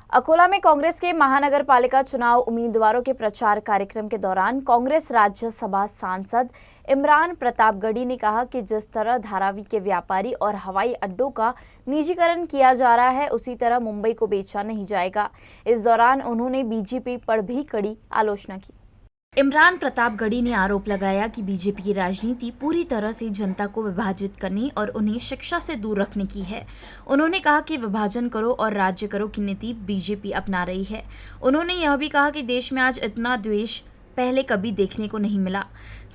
अकोला में कांग्रेस के महानगर पालिका चुनाव उम्मीदवारों के प्रचार कार्यक्रम के दौरान कांग्रेस राज्यसभा सांसद इमरान प्रतापगढ़ी ने कहा कि जिस तरह धारावी के व्यापारी और हवाई अड्डों का निजीकरण किया जा रहा है, उसी तरह मुंबई को बेचा नहीं जाएगा। इस दौरान उन्होंने बीजेपी पर भी कड़ी आलोचना की। इमरान प्रतापगढ़ी ने आरोप लगाया कि बीजेपी की राजनीति पूरी तरह से जनता को विभाजित करने और उन्हें शिक्षा से दूर रखने की है। उन्होंने कहा कि विभाजन करो और राज्य करो की नीति बीजेपी अपना रही है। उन्होंने यह भी कहा कि देश में आज इतना द्वेष पहले कभी देखने को नहीं मिला।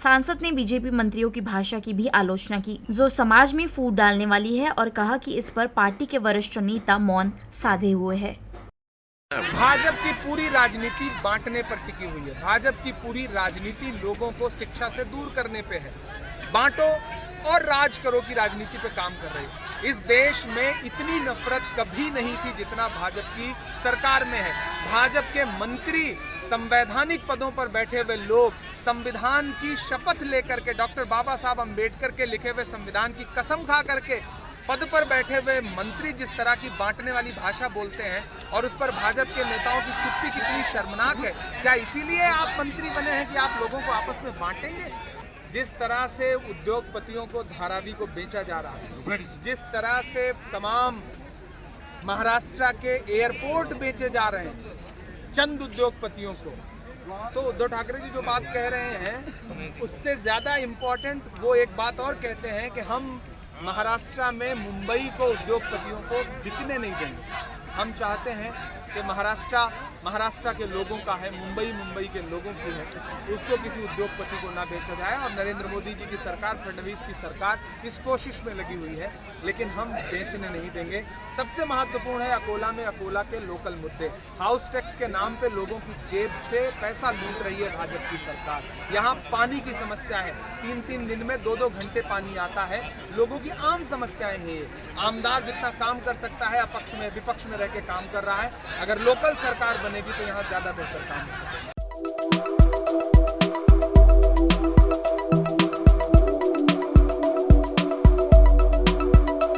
सांसद ने बीजेपी मंत्रियों की भाषा की भी आलोचना की, जो समाज में फूट डालने वाली है, और कहा कि इस पर पार्टी के वरिष्ठ नेता मौन साधे हुए हैं। भाजपा की पूरी राजनीति बांटने पर टिकी हुई है। भाजपा की पूरी राजनीति लोगों को शिक्षा से दूर करने पे है। बांटो और राज करो की राजनीति पे काम कर रही है। इस देश में इतनी नफरत कभी नहीं थी जितना भाजपा की सरकार में है। भाजपा के मंत्री, संवैधानिक पदों पर बैठे हुए लोग संविधान की शपथ लेकर के, डॉक्टर बाबा साहब अम्बेडकर के लिखे हुए संविधान की कसम खा करके पद पर बैठे हुए मंत्री जिस तरह की बांटने वाली भाषा बोलते हैं, और उस पर भाजपा के नेताओं की चुप्पी कितनी शर्मनाक है। क्या इसीलिए आप मंत्री बने हैं कि आप लोगों को आपस में बांटेंगे? जिस तरह से उद्योगपतियों को धारावी को बेचा जा रहा है, जिस तरह से तमाम महाराष्ट्र के एयरपोर्ट बेचे जा रहे हैं चंद उद्योगपतियों को, तो उद्धव ठाकरे जी जो बात कह रहे हैं उससे ज्यादा इम्पोर्टेंट वो एक बात और कहते हैं कि हम महाराष्ट्र में मुंबई को उद्योगपतियों को बिकने नहीं देंगे। हम चाहते हैं कि महाराष्ट्र के लोगों का है, मुंबई के लोगों की है, उसको किसी उद्योगपति को ना बेचा जाए। और नरेंद्र मोदी जी की सरकार, फडणवीस की सरकार इस कोशिश में लगी हुई है, लेकिन हम बेचने नहीं देंगे। सबसे महत्वपूर्ण है अकोला में अकोला के लोकल मुद्दे। हाउस टैक्स के नाम पे लोगों की जेब से पैसा लूट रही है भाजपा की सरकार। यहाँ पानी की समस्या है, 3-3 दिन में 2-2 घंटे पानी आता है। लोगों की आम समस्याएं हैं ये। आमदार जितना काम कर सकता है अपक्ष में, विपक्ष में रह के काम कर रहा है। अगर लोकल सरकार बनेगी तो यहाँ ज्यादा बेहतर काम हो सकता है।